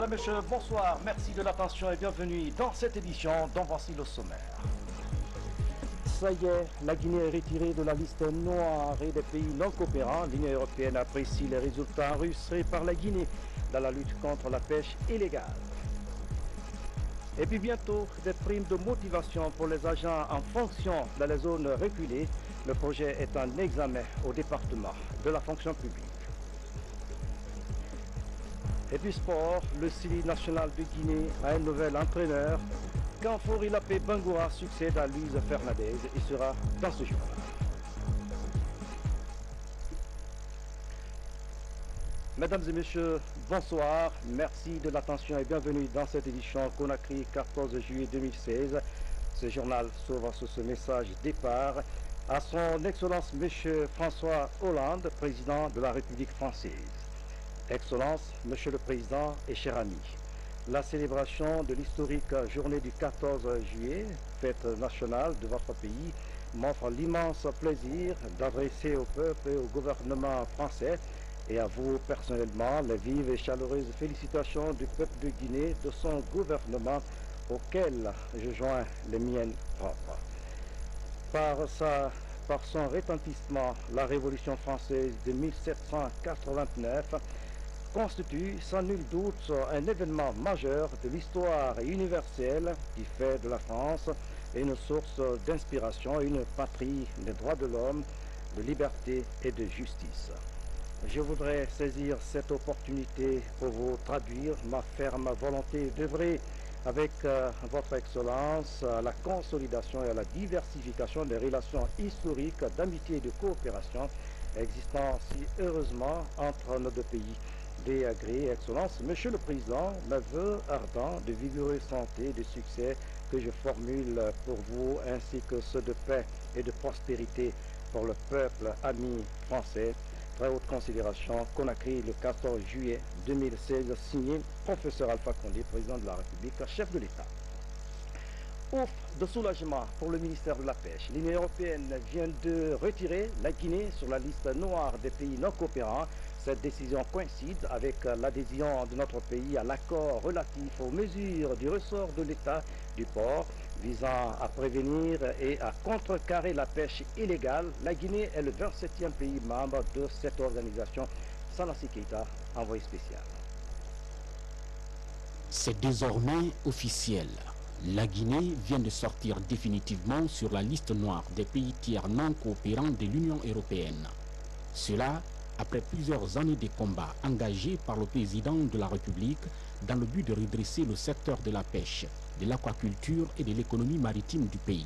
Mesdames, Messieurs, bonsoir. Merci de l'attention et bienvenue dans cette édition dont voici le sommaire. Ça y est, la Guinée est retirée de la liste noire et des pays non coopérants. L'Union européenne apprécie les résultats enregistrés par la Guinée dans la lutte contre la pêche illégale. Et puis bientôt, des primes de motivation pour les agents en fonction dans les zones reculées. Le projet est en examen au département de la fonction publique. Et puis sport, le CILI national de Guinée a un nouvel entraîneur. Quand Forilapé Bangoura succède à Luis Fernandez, il sera dans ce journal. Mesdames et messieurs, bonsoir. Merci de l'attention et bienvenue dans cette édition Conakry 14 juillet 2016. Ce journal s'ouvre sur ce message départ à son Excellence Monsieur François Hollande, président de la République française. Excellence, Monsieur le Président et chers amis, la célébration de l'historique journée du 14 juillet, fête nationale de votre pays, m'offre l'immense plaisir d'adresser au peuple et au gouvernement français et à vous personnellement les vives et chaleureuses félicitations du peuple de Guinée, de son gouvernement auquel je joins les miennes propres. Par son retentissement, la Révolution française de 1789 constitue sans nul doute un événement majeur de l'histoire universelle qui fait de la France une source d'inspiration, une patrie des droits de l'homme, de liberté et de justice. Je voudrais saisir cette opportunité pour vous traduire ma ferme volonté d'œuvrer avec votre Excellence à la consolidation et à la diversification des relations historiques d'amitié et de coopération existant si heureusement entre nos deux pays. Des agrès, Excellence, Monsieur le Président, mes vœux ardents de vigoureuse santé et de succès que je formule pour vous ainsi que ceux de paix et de prospérité pour le peuple ami français. Très haute considération, Conakry, le 14 juillet 2016, signé Professeur Alpha Condé, président de la République, chef de l'État. Ouf de soulagement pour le ministère de la Pêche. L'Union européenne vient de retirer la Guinée sur la liste noire des pays non coopérants. Cette décision coïncide avec l'adhésion de notre pays à l'accord relatif aux mesures du ressort de l'État du port visant à prévenir et à contrecarrer la pêche illégale. La Guinée est le 27e pays membre de cette organisation. Salassi Keita, envoyé spécial. C'est désormais officiel. La Guinée vient de sortir définitivement sur la liste noire des pays tiers non coopérants de l'Union européenne. Cela après plusieurs années de combats engagés par le président de la République dans le but de redresser le secteur de la pêche, de l'aquaculture et de l'économie maritime du pays,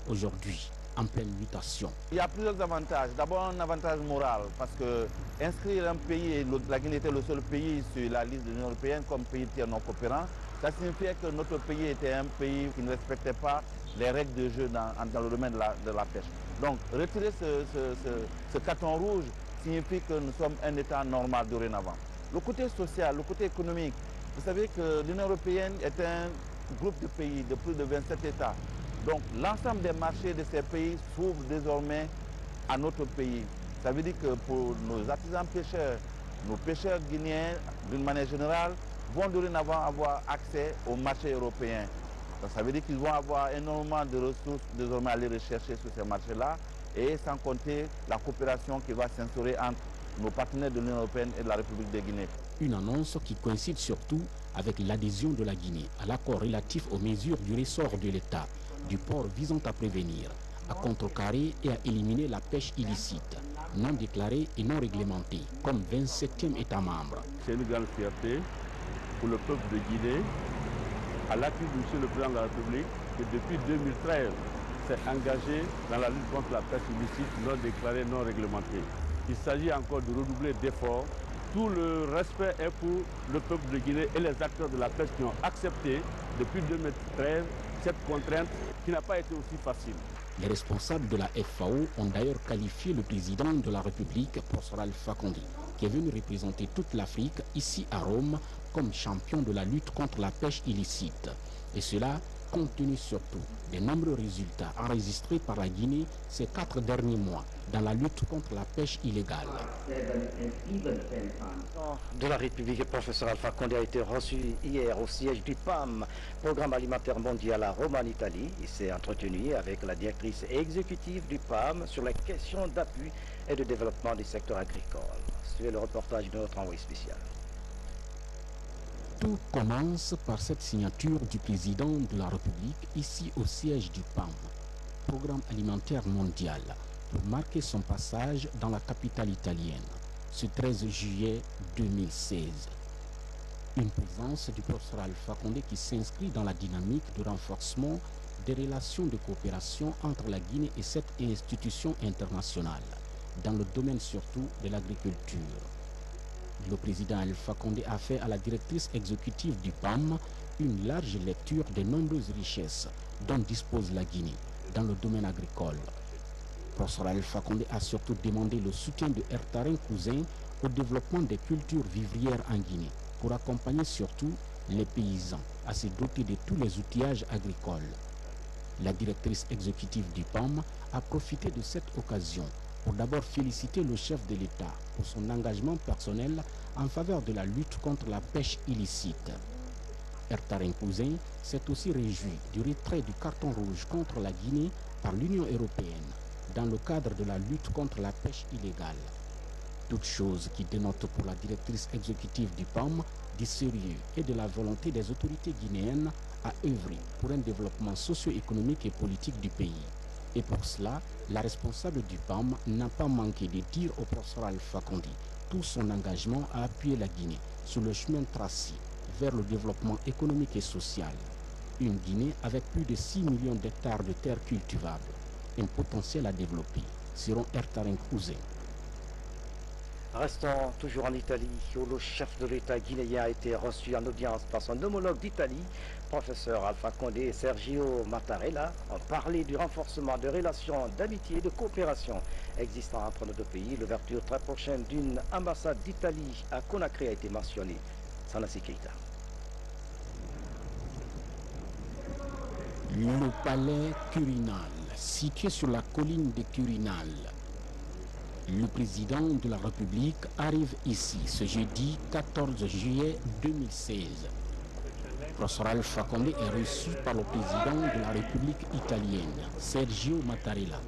aujourd'hui en pleine mutation. Il y a plusieurs avantages. D'abord un avantage moral, parce que inscrire un pays, et la Guinée était le seul pays sur la liste de l'Union européenne comme pays tiers non coopérant, ça signifiait que notre pays était un pays qui ne respectait pas les règles de jeu dans le domaine de la pêche. Donc retirer ce carton rouge signifie que nous sommes un État normal dorénavant. Le côté social, le côté économique, vous savez que l'Union européenne est un groupe de pays de plus de 27 États. Donc l'ensemble des marchés de ces pays s'ouvrent désormais à notre pays. Ça veut dire que pour nos artisans pêcheurs, nos pêcheurs guinéens, d'une manière générale, vont dorénavant avoir accès au marché européen. Donc ça veut dire qu'ils vont avoir énormément de ressources désormais à aller rechercher sur ces marchés-là, et sans compter la coopération qui va s'instaurer entre nos partenaires de l'Union européenne et de la République de Guinée. Une annonce qui coïncide surtout avec l'adhésion de la Guinée à l'accord relatif aux mesures du ressort de l'État, du port visant à prévenir, à contrecarrer et à éliminer la pêche illicite, non déclarée et non réglementée, comme 27e État membre. C'est une grande fierté pour le peuple de Guinée, à l'appui de M. le Président de la République, que depuis 2013, s'est engagé dans la lutte contre la pêche illicite non déclarée, non réglementée. Il s'agit encore de redoubler d'efforts. Tout le respect est pour le peuple de Guinée et les acteurs de la pêche qui ont accepté depuis 2013 cette contrainte qui n'a pas été aussi facile. Les responsables de la FAO ont d'ailleurs qualifié le président de la République, Professeur Alpha Condé, qui est venu représenter toute l'Afrique ici à Rome comme champion de la lutte contre la pêche illicite. Et cela compte tenu surtout des nombreux résultats enregistrés par la Guinée ces 4 derniers mois dans la lutte contre la pêche illégale. De la République, le professeur Alpha Condé a été reçu hier au siège du PAM, Programme alimentaire mondial à Rome en Italie. Il s'est entretenu avec la directrice exécutive du PAM sur les questions d'appui et de développement du secteur agricole. Suivez le reportage de notre envoyé spécial. Tout commence par cette signature du président de la République ici au siège du PAM, Programme alimentaire mondial, pour marquer son passage dans la capitale italienne, ce 13 juillet 2016. Une présence du professeur Alpha Condé qui s'inscrit dans la dynamique de renforcement des relations de coopération entre la Guinée et cette institution internationale, dans le domaine surtout de l'agriculture. Le président Alpha Condé a fait à la directrice exécutive du PAM une large lecture des nombreuses richesses dont dispose la Guinée dans le domaine agricole. Le professeur Alpha Condé a surtout demandé le soutien de Ertarin Cousin au développement des cultures vivrières en Guinée pour accompagner surtout les paysans à se doter de tous les outillages agricoles. La directrice exécutive du PAM a profité de cette occasion pour d'abord féliciter le chef de l'État pour son engagement personnel en faveur de la lutte contre la pêche illicite. Ertarin Cousin s'est aussi réjoui du retrait du carton rouge contre la Guinée par l'Union européenne dans le cadre de la lutte contre la pêche illégale. Toute chose qui dénote pour la directrice exécutive du PAM du sérieux et de la volonté des autorités guinéennes à œuvrer pour un développement socio-économique et politique du pays. Et pour cela, la responsable du PAM n'a pas manqué de dire au professeur Alpha Condé tout son engagement à appuyer la Guinée sur le chemin tracé vers le développement économique et social. Une Guinée avec plus de 6 millions d'hectares de terres cultivables, un potentiel à développer, selon Ertarin Cousin. Restons toujours en Italie, où le chef de l'État guinéen a été reçu en audience par son homologue d'Italie, professeur Alpha Condé et Sergio Mattarella, ont parlé du renforcement de relations d'amitié et de coopération existant entre nos deux pays. L'ouverture très prochaine d'une ambassade d'Italie à Conakry a été mentionnée. Sanassi Keita. Le palais Quirinal, situé sur la colline de Quirinal. Le président de la République arrive ici ce jeudi 14 juillet 2016. Professeur Alpha Condé est reçu par le président de la République italienne, Sergio Mattarella.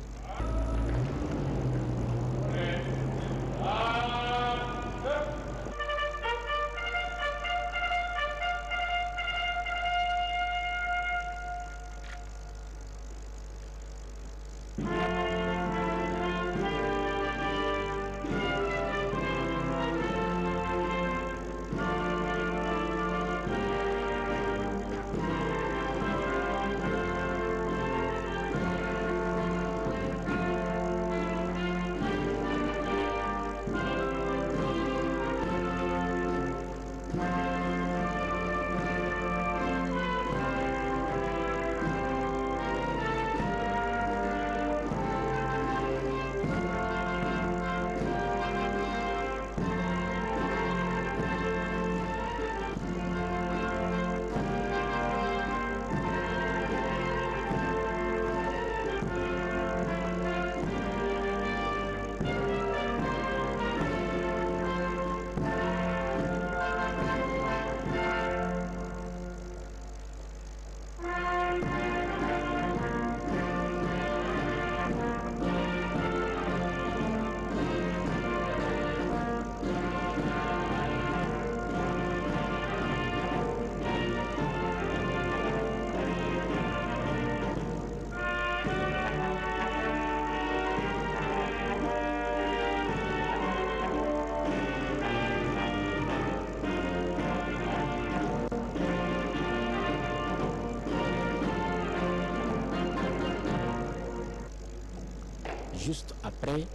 Juste après,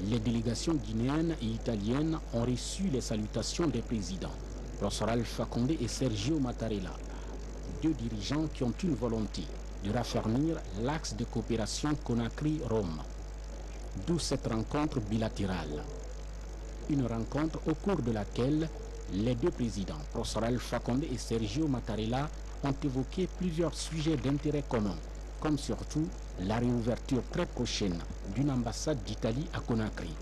les délégations guinéennes et italiennes ont reçu les salutations des présidents, professeur Alpha Condé et Sergio Mattarella, deux dirigeants qui ont une volonté de raffermir l'axe de coopération Conakry-Rome. D'où cette rencontre bilatérale. Une rencontre au cours de laquelle les deux présidents, professeur Alpha Condé et Sergio Mattarella, ont évoqué plusieurs sujets d'intérêt commun, comme surtout la réouverture très prochaine d'une ambassade d'Italie à Conakry.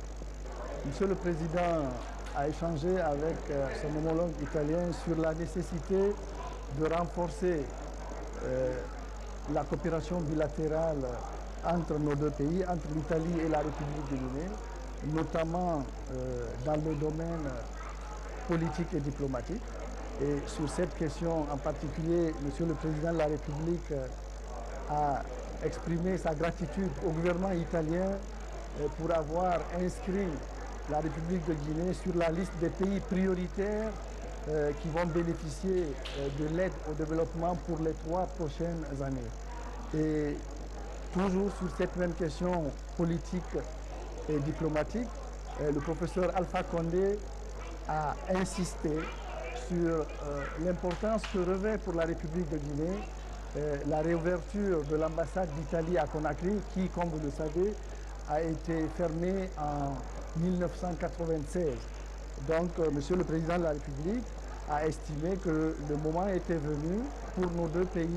Monsieur le Président a échangé avec son homologue italien sur la nécessité de renforcer la coopération bilatérale entre nos deux pays, entre l'Italie et la République de Guinée, notamment dans le domaine politique et diplomatique. Et sur cette question en particulier, Monsieur le Président de la République a exprimé sa gratitude au gouvernement italien pour avoir inscrit la République de Guinée sur la liste des pays prioritaires qui vont bénéficier de l'aide au développement pour les 3 prochaines années. Et toujours sur cette même question politique et diplomatique, le professeur Alpha Condé a insisté sur l'importance que revêt pour la République de Guinée la réouverture de l'ambassade d'Italie à Conakry, qui, comme vous le savez, a été fermée en 1996. Donc, Monsieur le Président de la République a estimé que le moment était venu pour nos deux pays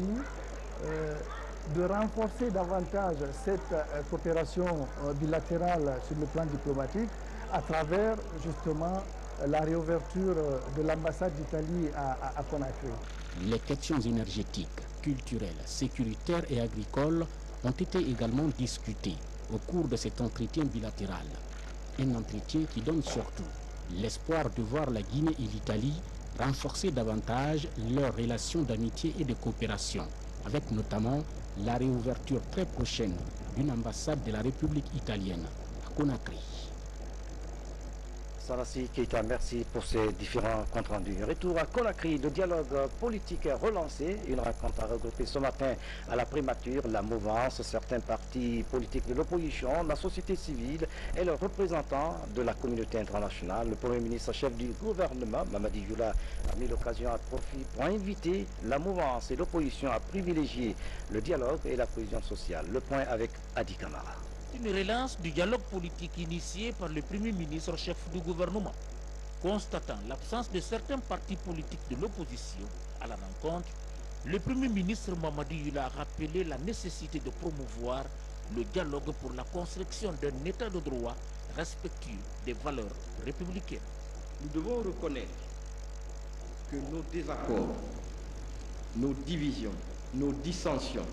de renforcer davantage cette coopération bilatérale sur le plan diplomatique à travers justement la réouverture de l'ambassade d'Italie à Conakry. Les questions énergétiques, culturelles, sécuritaires et agricoles ont été également discutées au cours de cet entretien bilatéral. Un entretien qui donne surtout l'espoir de voir la Guinée et l'Italie renforcer davantage leurs relations d'amitié et de coopération, avec notamment la réouverture très prochaine d'une ambassade de la République italienne à Conakry. Salassi Keita, merci pour ces différents comptes rendus. Retour à Conakry, le dialogue politique est relancé. Une rencontre a regroupé ce matin à la primature la mouvance, certains partis politiques de l'opposition, la société civile et les représentants de la communauté internationale. Le Premier ministre chef du gouvernement, Mamadi Doula, a mis l'occasion à profit pour inviter la mouvance et l'opposition à privilégier le dialogue et la cohésion sociale. Le point avec Adi Kamara. Une relance du dialogue politique initié par le Premier ministre chef du gouvernement. Constatant l'absence de certains partis politiques de l'opposition à la rencontre, le Premier ministre Mamadi Doula a rappelé la nécessité de promouvoir le dialogue pour la construction d'un état de droit respectueux des valeurs républicaines. Nous devons reconnaître que nos désaccords, nos divisions, nos dissensions,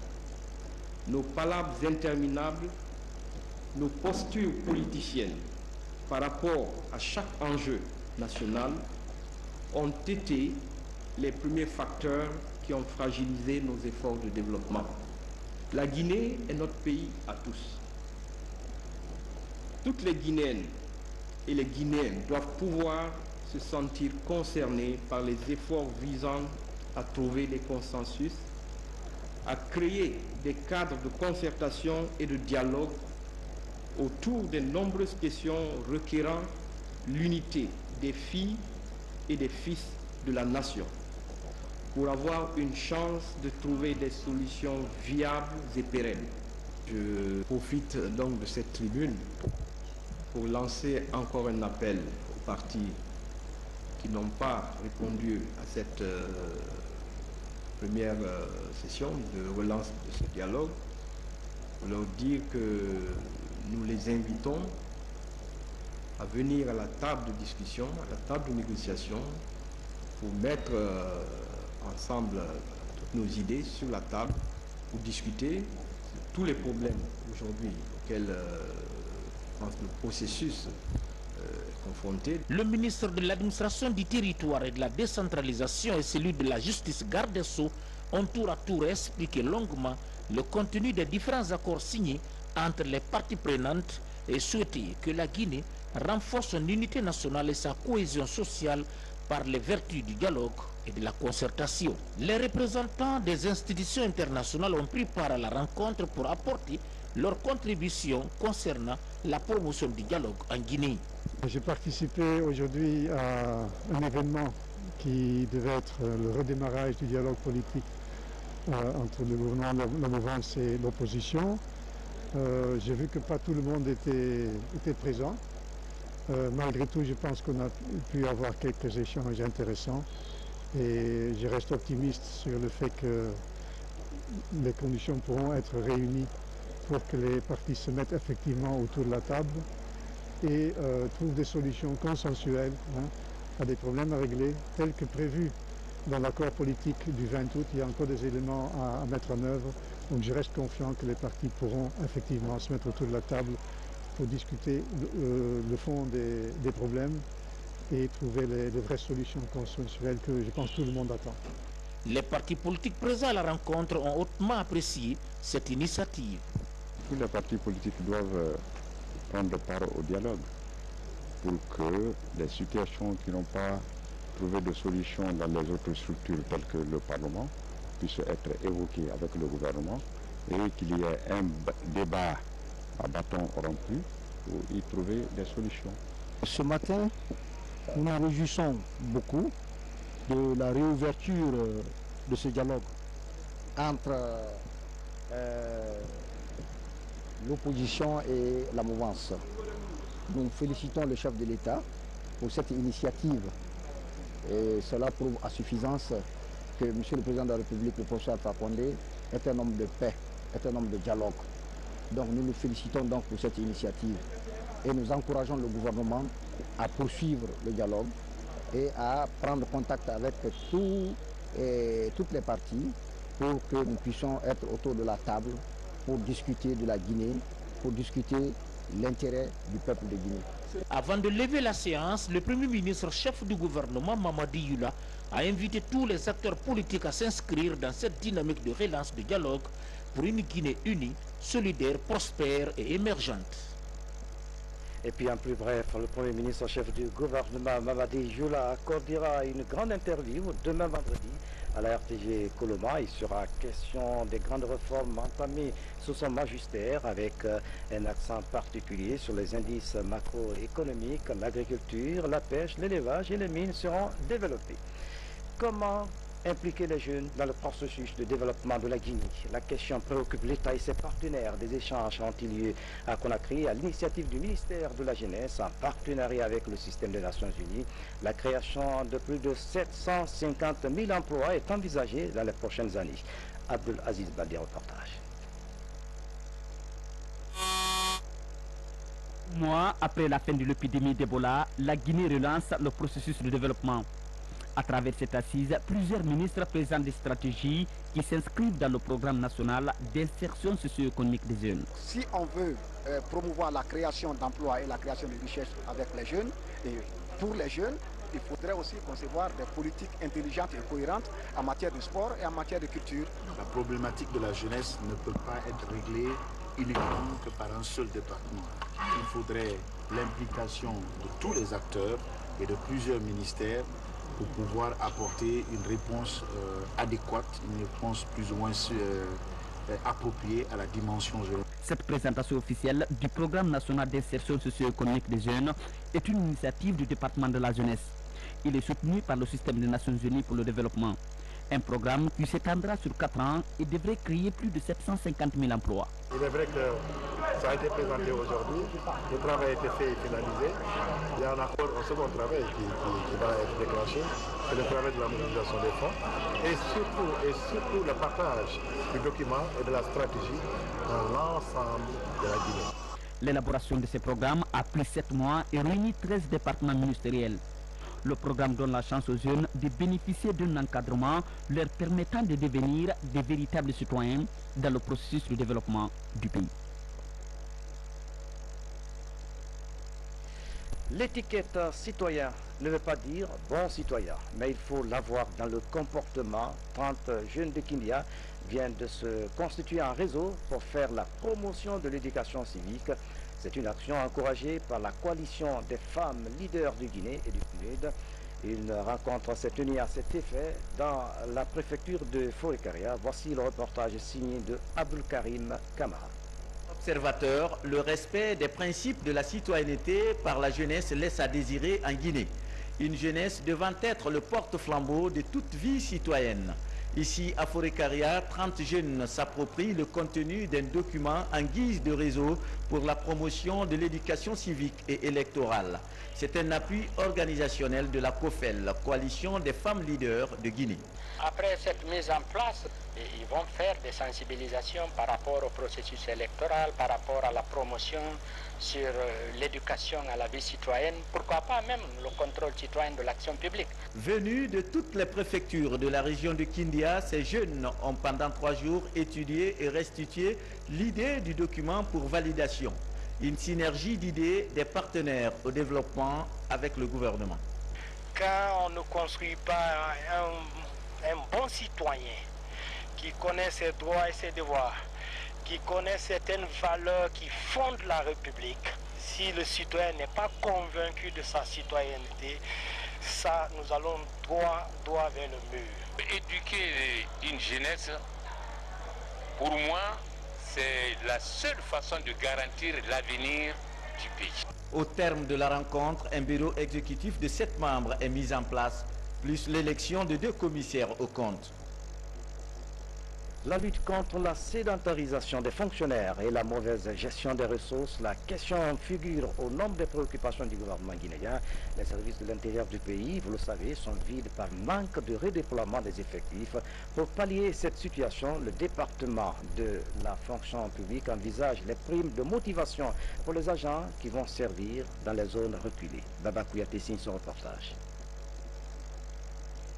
nos palabres interminables, nos postures politiciennes par rapport à chaque enjeu national ont été les premiers facteurs qui ont fragilisé nos efforts de développement. La Guinée est notre pays à tous. Toutes les Guinéennes et les Guinéens doivent pouvoir se sentir concernés par les efforts visant à trouver des consensus, à créer des cadres de concertation et de dialogue autour des nombreuses questions requérant l'unité des filles et des fils de la nation, pour avoir une chance de trouver des solutions viables et pérennes. Je profite donc de cette tribune pour lancer encore un appel aux partis qui n'ont pas répondu à cette première session de relance de ce dialogue, pour leur dire que nous les invitons à venir à la table de discussion, à la table de négociation, pour mettre ensemble toutes nos idées sur la table, pour discuter de tous les problèmes aujourd'hui auxquels le processus est confronté. Le ministre de l'Administration du Territoire et de la Décentralisation et celui de la Justice garde des Sceaux ont tour à tour expliqué longuement le contenu des différents accords signés entre les parties prenantes et souhaité que la Guinée renforce son unité nationale et sa cohésion sociale par les vertus du dialogue et de la concertation. Les représentants des institutions internationales ont pris part à la rencontre pour apporter leur contribution concernant la promotion du dialogue en Guinée. J'ai participé aujourd'hui à un événement qui devait être le redémarrage du dialogue politique entre le gouvernement, la mouvance et l'opposition. J'ai vu que pas tout le monde était présent. Malgré tout, je pense qu'on a pu avoir quelques échanges intéressants. Et je reste optimiste sur le fait que les conditions pourront être réunies pour que les partis se mettent effectivement autour de la table et trouvent des solutions consensuelles à des problèmes à régler, tels que prévu dans l'accord politique du 20 août. Il y a encore des éléments à mettre en œuvre. Donc je reste confiant que les partis pourront effectivement se mettre autour de la table pour discuter le fond des problèmes et trouver les vraies solutions consensuelles que je pense tout le monde attend. Les partis politiques présents à la rencontre ont hautement apprécié cette initiative. Tous les partis politiques doivent prendre part au dialogue pour que les situations qui n'ont pas trouvé de solution dans les autres structures telles que le Parlement puissent être évoquées avec le gouvernement et qu'il y ait un débat à bâton rompu pour y trouver des solutions. Ce matin, nous nous réjouissons beaucoup de la réouverture de ce dialogue entre l'opposition et la mouvance. Nous félicitons le chef de l'État pour cette initiative et cela prouve à suffisance que M. le Président de la République, le professeur Alpha Condé, est un homme de paix, est un homme de dialogue. Donc nous nous félicitons donc pour cette initiative et nous encourageons le gouvernement à poursuivre le dialogue et à prendre contact avec toutes les parties pour que nous puissions être autour de la table pour discuter de la Guinée, pour discuter l'intérêt du peuple de Guinée. Avant de lever la séance, le Premier ministre chef du gouvernement, Mamadi Yula, a invité tous les acteurs politiques à s'inscrire dans cette dynamique de relance du dialogue pour une Guinée unie, solidaire, prospère et émergente. Et puis en plus bref, le Premier ministre chef du gouvernement, Mamadi Yula, accordera une grande interview demain vendredi à la RTG Coloma. Il sera question des grandes réformes entamées sous son magistère avec un accent particulier sur les indices macroéconomiques, l'agriculture, la pêche, l'élevage et les mines seront développés. Comment impliquer les jeunes dans le processus de développement de la Guinée? La question préoccupe l'État et ses partenaires. Des échanges ont eu lieu à Conakry à l'initiative du ministère de la Jeunesse en partenariat avec le système des Nations Unies. La création de plus de 750 000 emplois est envisagée dans les prochaines années. Abdul Aziz Badi, reportage. Mois après la fin de l'épidémie d'Ebola, la Guinée relance le processus de développement. À travers cette assise, plusieurs ministres présentent des stratégies qui s'inscrivent dans le programme national d'insertion socio-économique des jeunes. Si on veut promouvoir la création d'emplois et la création de richesses avec les jeunes, et pour les jeunes, il faudrait aussi concevoir des politiques intelligentes et cohérentes en matière de sport et en matière de culture. La problématique de la jeunesse ne peut pas être réglée uniquement que par un seul département. Il faudrait l'implication de tous les acteurs et de plusieurs ministères pour pouvoir apporter une réponse adéquate, une réponse plus ou moins appropriée à la dimension jeune. Cette présentation officielle du programme national d'insertion socio-économique des jeunes est une initiative du département de la jeunesse. Il est soutenu par le système des Nations Unies pour le développement. Un programme qui s'étendra sur 4 ans et devrait créer plus de 750 000 emplois. Il est vrai que ça a été présenté aujourd'hui, le travail a été fait et finalisé. Il y a encore un second travail qui va être déclenché, c'est le travail de la mobilisation des fonds et surtout le partage du document et de la stratégie dans l'ensemble de la Guinée. L'élaboration de ces programmes a pris 7 mois et réunit 13 départements ministériels. Le programme donne la chance aux jeunes de bénéficier d'un encadrement leur permettant de devenir des véritables citoyens dans le processus de développement du pays. L'étiquette citoyen ne veut pas dire bon citoyen, mais il faut l'avoir dans le comportement. 30 jeunes de Kindia viennent de se constituer en réseau pour faire la promotion de l'éducation civique. C'est une action encouragée par la coalition des femmes leaders du Guinée et du PNUD. Une rencontre s'est tenue à cet effet dans la préfecture de Forêt-Caria. Voici le reportage signé de Abdul Karim Kamara. Observateur, le respect des principes de la citoyenneté par la jeunesse laisse à désirer en Guinée. Une jeunesse devant être le porte-flambeau de toute vie citoyenne. Ici, à Forêt-Carrière, 30 jeunes s'approprient le contenu d'un document en guise de réseau pour la promotion de l'éducation civique et électorale. C'est un appui organisationnel de la COFEL, la Coalition des femmes leaders de Guinée. Après cette mise en place, ils vont faire des sensibilisations par rapport au processus électoral, par rapport à la promotion sur l'éducation à la vie citoyenne, pourquoi pas même le contrôle citoyen de l'action publique. Venus de toutes les préfectures de la région de Kindia, ces jeunes ont pendant 3 jours étudié et restitué l'idée du document pour validation. Une synergie d'idées des partenaires au développement avec le gouvernement. Quand on ne construit pas un bon citoyen qui connaît ses droits et ses devoirs, qui connaît certaines valeurs qui fondent la République, si le citoyen n'est pas convaincu de sa citoyenneté, ça, nous allons droit vers le mur. Éduquer une jeunesse, pour moi, c'est la seule façon de garantir l'avenir du pays. Au terme de la rencontre, un bureau exécutif de 7 membres est mis en place, plus l'élection de 2 commissaires aux comptes. La lutte contre la sédentarisation des fonctionnaires et la mauvaise gestion des ressources, la question figure au nombre des préoccupations du gouvernement guinéen. Les services de l'intérieur du pays, vous le savez, sont vides par manque de redéploiement des effectifs. Pour pallier cette situation, le département de la fonction publique envisage les primes de motivation pour les agents qui vont servir dans les zones reculées. Baba Kouyaté signe son reportage.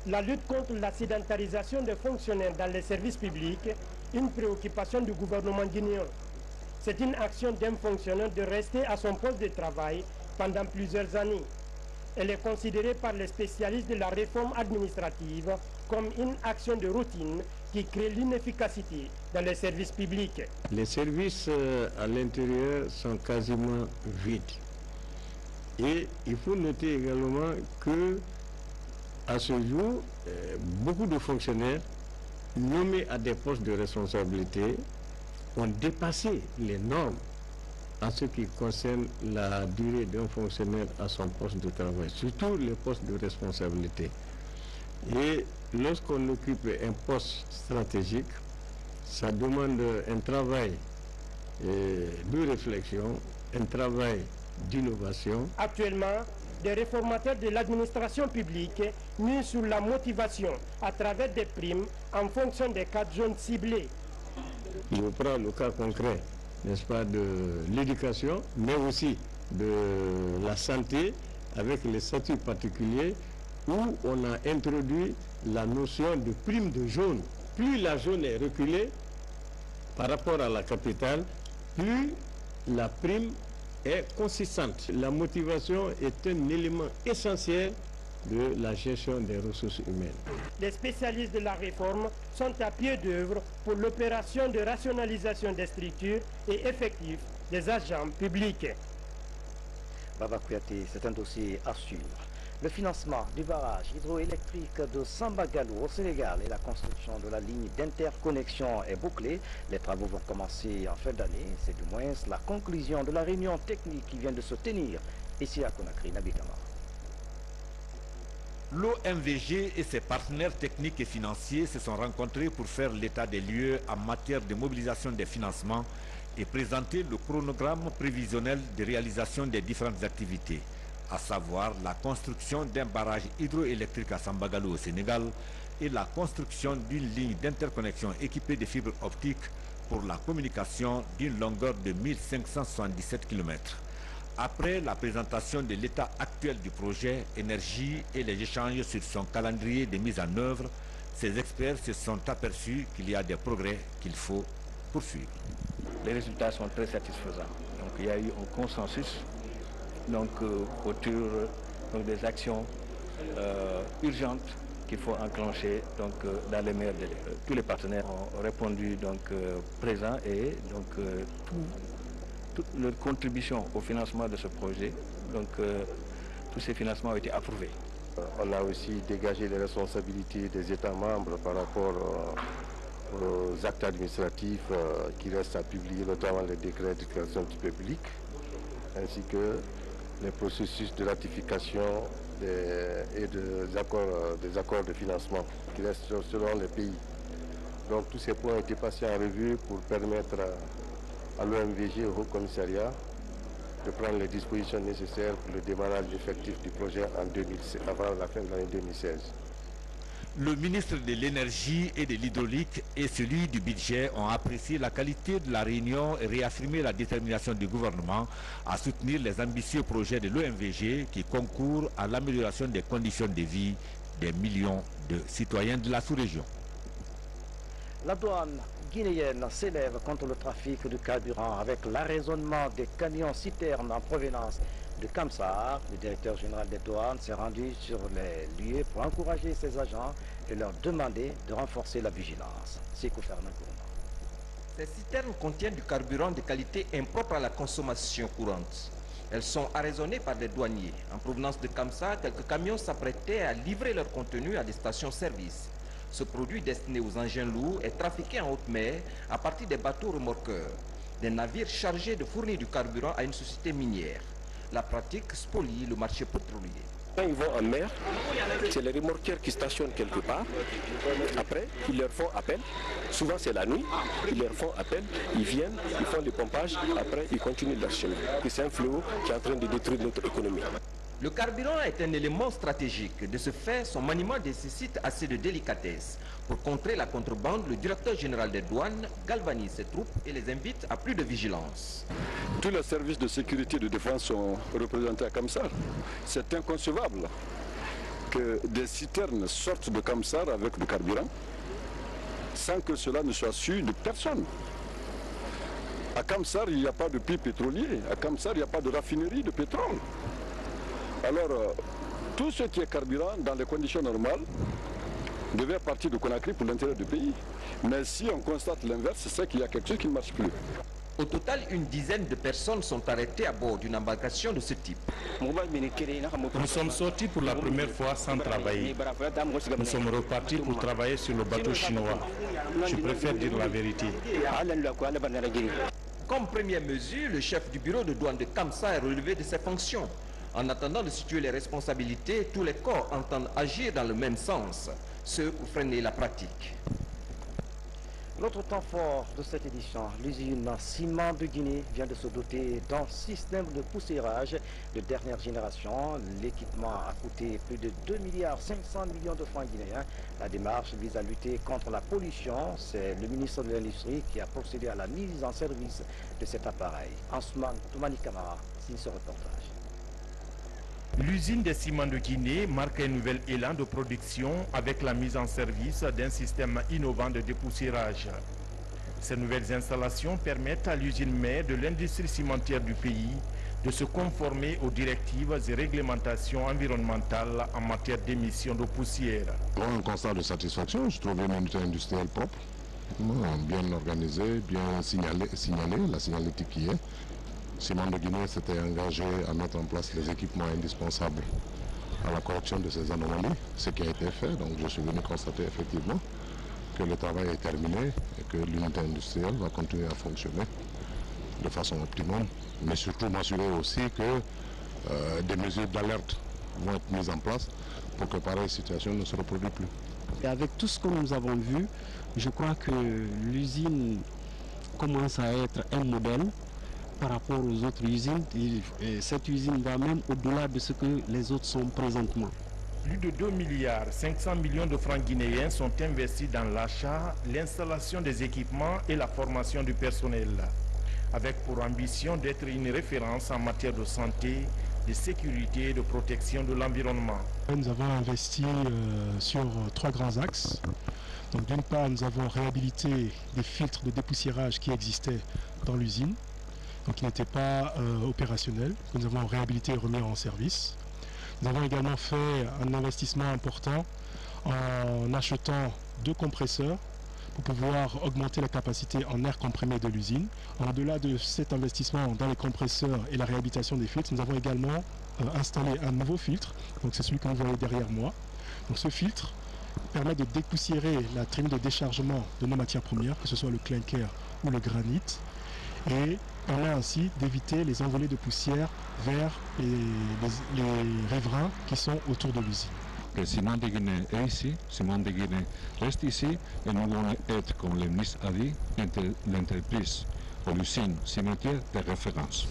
La lutte contre la sédentarisation des fonctionnaires dans les services publics, une préoccupation du gouvernement guinéen. C'est une action d'un fonctionnaire de rester à son poste de travail pendant plusieurs années. Elle est considérée par les spécialistes de la réforme administrative comme une action de routine qui crée l'inefficacité dans les services publics. Les services à l'intérieur sont quasiment vides. Et il faut noter également que à ce jour, beaucoup de fonctionnaires nommés à des postes de responsabilité ont dépassé les normes en ce qui concerne la durée d'un fonctionnaire à son poste de travail, surtout les postes de responsabilité. Et lorsqu'on occupe un poste stratégique, ça demande un travail de réflexion, un travail d'innovation. Actuellement, des réformateurs de l'administration publique mis sur la motivation à travers des primes en fonction des 4 zones ciblées. Je prends le cas concret, n'est-ce pas, de l'éducation, mais aussi de la santé avec les statuts particuliers où on a introduit la notion de prime de zone. Plus la zone est reculée par rapport à la capitale, plus la prime est consistante. La motivation est un élément essentiel de la gestion des ressources humaines. Les spécialistes de la réforme sont à pied d'œuvre pour l'opération de rationalisation des structures et effectifs des agents publics. Baba Kouyaté, c'est un dossier à suivre. Le financement du barrage hydroélectrique de Sambagalou au Sénégal et la construction de la ligne d'interconnexion est bouclée. Les travaux vont commencer en fin d'année. C'est du moins la conclusion de la réunion technique qui vient de se tenir ici à Conakry, Nabi Kamara. L'OMVG et ses partenaires techniques et financiers se sont rencontrés pour faire l'état des lieux en matière de mobilisation des financements et présenter le chronogramme prévisionnel de réalisation des différentes activités, à savoir la construction d'un barrage hydroélectrique à Sambagalou au Sénégal et la construction d'une ligne d'interconnexion équipée de fibres optiques pour la communication d'une longueur de 1577 km. Après la présentation de l'état actuel du projet Énergie et les échanges sur son calendrier de mise en œuvre, ces experts se sont aperçus qu'il y a des progrès qu'il faut poursuivre. Les résultats sont très satisfaisants. Donc il y a eu un consensus autour des actions urgentes qu'il faut enclencher dans les meilleurs délais. Tous les partenaires ont répondu présents et toute leur contribution au financement de ce projet, tous ces financements ont été approuvés. On a aussi dégagé les responsabilités des États membres par rapport aux actes administratifs qui restent à publier, notamment les décrets de création du public, ainsi que les processus de ratification et des accords de financement. qui restent selon les pays. Donc tous ces points ont été passés en revue pour permettre à l'OMVG, au Haut Commissariat, de prendre les dispositions nécessaires pour le démarrage effectif du projet avant la fin de l'année 2016. Le ministre de l'Énergie et de l'Hydraulique et celui du Budget ont apprécié la qualité de la réunion et réaffirmé la détermination du gouvernement à soutenir les ambitieux projets de l'OMVG qui concourent à l'amélioration des conditions de vie des millions de citoyens de la sous-région. La douane guinéenne s'élève contre le trafic de carburant avec l'arraisonnement des camions-citernes en provenance de Kamsar. Le directeur général des douanes s'est rendu sur les lieux pour encourager ses agents et leur demander de renforcer la vigilance. Sékou Fernand Kourma. Ces citernes contiennent du carburant de qualité impropre à la consommation courante. Elles sont arraisonnées par des douaniers. En provenance de Kamsar, quelques camions s'apprêtaient à livrer leur contenu à des stations-service. Ce produit destiné aux engins lourds est trafiqué en haute mer à partir des bateaux remorqueurs, des navires chargés de fournir du carburant à une société minière. La pratique spolie le marché pétrolier. Quand ils vont en mer, c'est les remorqueurs qui stationnent quelque part. Après, ils leur font appel. Souvent, c'est la nuit. Ils leur font appel. Ils viennent, ils font le pompage. Après, ils continuent leur chemin. C'est un fléau qui est en train de détruire notre économie. Le carburant est un élément stratégique. De ce fait, son maniement nécessite assez de délicatesse. Pour contrer la contrebande, le directeur général des douanes galvanise ses troupes et les invite à plus de vigilance. Tous les services de sécurité et de défense sont représentés à Kamsar. C'est inconcevable que des citernes sortent de Kamsar avec du carburant sans que cela ne soit su de personne. À Kamsar, il n'y a pas de puits pétrolier. À Kamsar, il n'y a pas de raffinerie de pétrole. Alors, tout ce qui est carburant dans les conditions normales devait partir de Conakry pour l'intérêt du pays. Mais si on constate l'inverse, c'est qu'il y a quelque chose qui ne marche plus. Au total, une dizaine de personnes sont arrêtées à bord d'une embarcation de ce type. Nous sommes sortis pour la première fois sans travailler. Nous sommes repartis pour travailler sur le bateau chinois. Je préfère dire la vérité. Comme première mesure, le chef du bureau de douane de Kamsar est relevé de ses fonctions. En attendant de situer les responsabilités, tous les corps entendent agir dans le même sens, ce pour freiner la pratique. L'autre temps fort de cette édition, l'usine Ciment de Guinée vient de se doter d'un système de poussiérage de dernière génération. L'équipement a coûté plus de 2,5 milliards de francs guinéens. La démarche vise à lutter contre la pollution. C'est le ministre de l'Industrie qui a procédé à la mise en service de cet appareil. Ansman Toumani Kamara signe ce reportage. L'usine des ciments de Guinée marque un nouvel élan de production avec la mise en service d'un système innovant de dépoussiérage. Ces nouvelles installations permettent à l'usine mère de l'industrie cimentière du pays de se conformer aux directives et réglementations environnementales en matière d'émissions de poussière. Un constat de satisfaction, je trouve une unité industrielle propre, bien organisée, bien signalée, la signalétique qui est. Ciment de Guinée s'était engagé à mettre en place les équipements indispensables à la correction de ces anomalies, ce qui a été fait. Donc je suis venu constater effectivement que le travail est terminé et que l'unité industrielle va continuer à fonctionner de façon optimum, mais surtout m'assurer aussi que des mesures d'alerte vont être mises en place pour que pareille situation ne se reproduise plus. Et avec tout ce que nous avons vu, je crois que l'usine commence à être un modèle par rapport aux autres usines, et cette usine va même au-delà de ce que les autres sont présentement. Plus de 2,5 milliards de francs guinéens sont investis dans l'achat, l'installation des équipements et la formation du personnel, avec pour ambition d'être une référence en matière de santé, de sécurité et de protection de l'environnement. Nous avons investi sur 3 grands axes. Donc d'une part, nous avons réhabilité des filtres de dépoussiérage qui existaient dans l'usine, donc qui n'étaient pas opérationnels, que nous avons réhabilité et remis en service. Nous avons également fait un investissement important en achetant 2 compresseurs pour pouvoir augmenter la capacité en air comprimé de l'usine. Au-delà de cet investissement dans les compresseurs et la réhabilitation des filtres, nous avons également installé un nouveau filtre, donc c'est celui que vous voyez derrière moi. Donc ce filtre permet de dépoussiérer la trame de déchargement de nos matières premières, que ce soit le clinker ou le granit, et permet ainsi d'éviter les envolées de poussière vers les riverains qui sont autour de l'usine. que Simon de Guinée est ici, Simon de Guinée reste ici, et nous voulons être, comme le ministre a dit, l'entreprise ou l'usine cimetière de référence.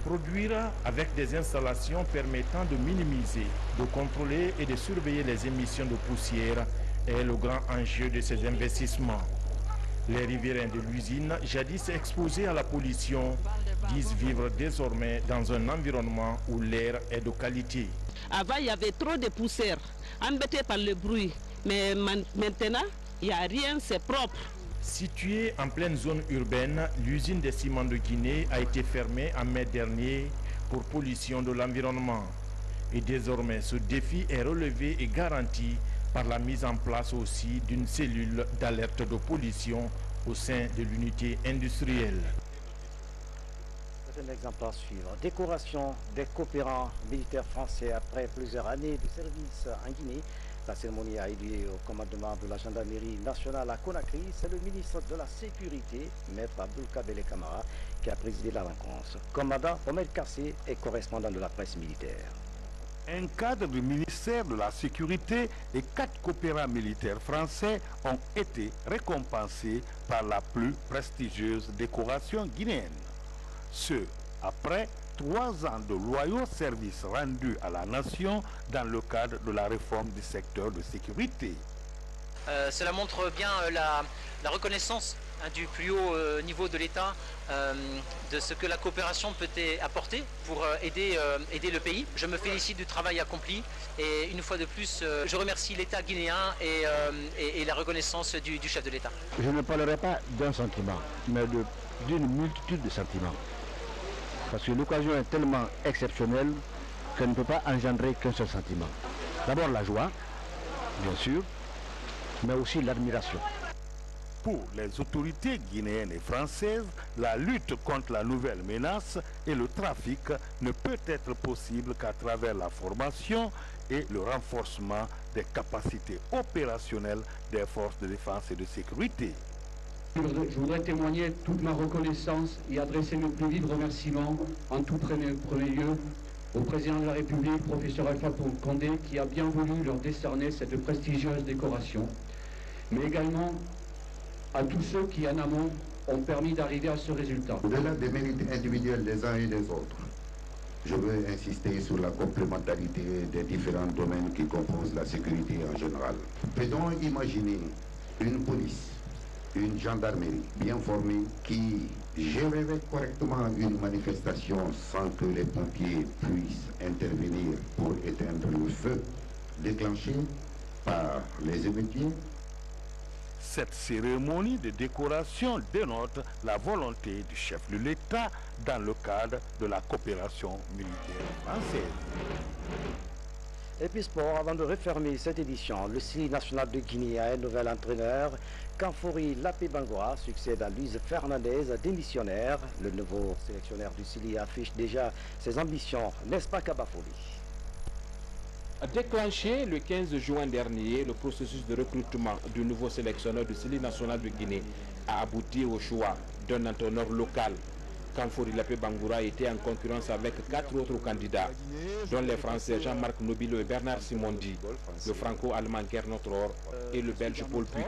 Produire avec des installations permettant de minimiser, de contrôler et de surveiller les émissions de poussière est le grand enjeu de ces investissements. Les riverains de l'usine, jadis exposés à la pollution, disent vivre désormais dans un environnement où l'air est de qualité. Avant, il y avait trop de poussière, embêté par le bruit. Mais maintenant, il n'y a rien, c'est propre. Située en pleine zone urbaine, l'usine de ciment de Guinée a été fermée en mai dernier pour pollution de l'environnement. Et désormais, ce défi est relevé et garanti par la mise en place aussi d'une cellule d'alerte de pollution au sein de l'unité industrielle. C'est un exemple à suivre. Décoration des coopérants militaires français après plusieurs années de service en Guinée. La cérémonie a eu lieu au commandement de la gendarmerie nationale à Conakry. C'est le ministre de la Sécurité, Maître Abdoulkabele Kamara, qui a présidé la rencontre. Commandant Omer Kassé est correspondant de la presse militaire. Un cadre du ministère de la Sécurité et 4 coopérants militaires français ont été récompensés par la plus prestigieuse décoration guinéenne. Ce, après 3 ans de loyaux services rendus à la nation dans le cadre de la réforme du secteur de sécurité. Cela montre bien la reconnaissance du plus haut niveau de l'État de ce que la coopération peut apporter pour aider le pays. Je me félicite du travail accompli et une fois de plus, je remercie l'État guinéen et la reconnaissance du chef de l'État. Je ne parlerai pas d'un sentiment, mais d'une multitude de sentiments. Parce que l'occasion est tellement exceptionnelle qu'elle ne peut pas engendrer qu'un seul sentiment. D'abord la joie, bien sûr, mais aussi l'admiration. Pour les autorités guinéennes et françaises, la lutte contre la nouvelle menace et le trafic ne peut être possible qu'à travers la formation et le renforcement des capacités opérationnelles des forces de défense et de sécurité. Je voudrais témoigner toute ma reconnaissance et adresser mes plus vifs remerciements en tout premier lieu au président de la République, professeur Alpha Condé, qui a bien voulu leur décerner cette prestigieuse décoration, mais également à tous ceux qui en amont ont permis d'arriver à ce résultat. Au-delà des mérites individuels des uns et des autres, je veux insister sur la complémentarité des différents domaines qui composent la sécurité en général. Peut-on imaginer une police, une gendarmerie bien formée qui gérerait correctement une manifestation sans que les pompiers puissent intervenir pour éteindre le feu déclenché par les émeutiers? Cette cérémonie de décoration dénote la volonté du chef de l'État dans le cadre de la coopération militaire française. Et puis sport, avant de refermer cette édition, le Sili national de Guinée a un nouvel entraîneur. Kanfouri Lapé Bangoura succède à Luis Fernandez, démissionnaire. Le nouveau sélectionneur du Sili affiche déjà ses ambitions, n'est-ce pas Kabafoli? Déclenché le 15 juin dernier, le processus de recrutement du nouveau sélectionneur du Sili national de Guinée a abouti au choix d'un entraîneur local. Kanfouri Lapé Bangoura était en concurrence avec 4 autres candidats, dont les Français Jean-Marc Nobilo et Bernard Simondi, le franco-allemand Gernot Rohr et le belge Paul Put.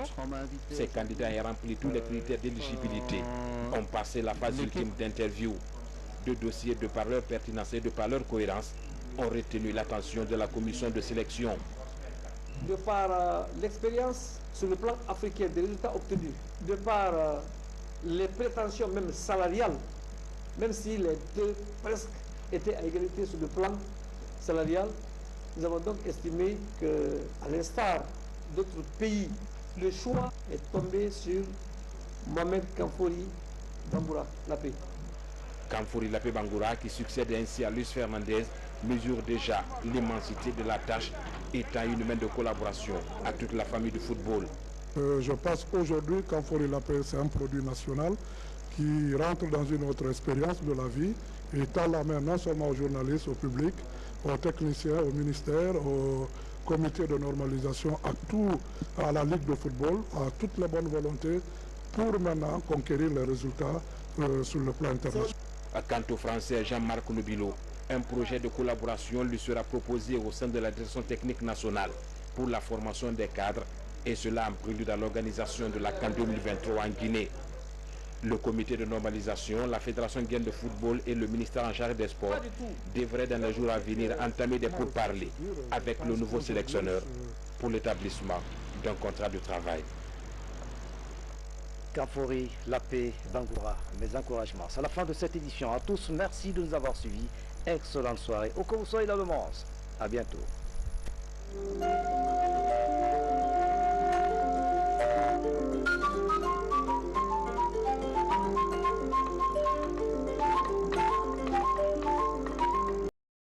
Ces candidats ayant rempli tous les critères d'éligibilité ont passé la phase ultime d'interview. 2 dossiers de par leur pertinence et de par leur cohérence ont retenu l'attention de la commission de sélection. De par l'expérience sur le plan africain des résultats obtenus, de par les prétentions même salariales, même si les deux presque étaient à égalité sur le plan salarial, nous avons donc estimé qu'à l'instar d'autres pays, le choix est tombé sur Mohamed Kanfouri Bangoura Lapé. Kanfouri Lapé Bangoura, qui succède ainsi à Luis Fernandez, mesure déjà l'immensité de la tâche, étant une main de collaboration à toute la famille du football. Je pense qu'aujourd'hui, Kanfouri Lapé, c'est un produit national qui rentre dans une autre expérience de la vie et tend la main non seulement aux journalistes, au public, aux techniciens, au ministère, au comité de normalisation, à la Ligue de football, à toutes les bonnes volontés pour maintenant conquérir les résultats sur le plan international. Quant au Français Jean-Marc Nobilo, un projet de collaboration lui sera proposé au sein de la direction technique nationale. pour la formation des cadres, et cela en prélude à l'organisation de la CAN 2023 en Guinée. Le comité de normalisation, la Fédération guinéenne de football et le ministère en charge des sports devraient dans les jours à venir entamer des pourparlers avec le nouveau sélectionneur pour l'établissement d'un contrat de travail. Kamfori, la paix, Bangoura, mes encouragements. C'est la fin de cette édition. À tous, merci de nous avoir suivis. Excellente soirée. Où que vous soyez dans le monde. À bientôt.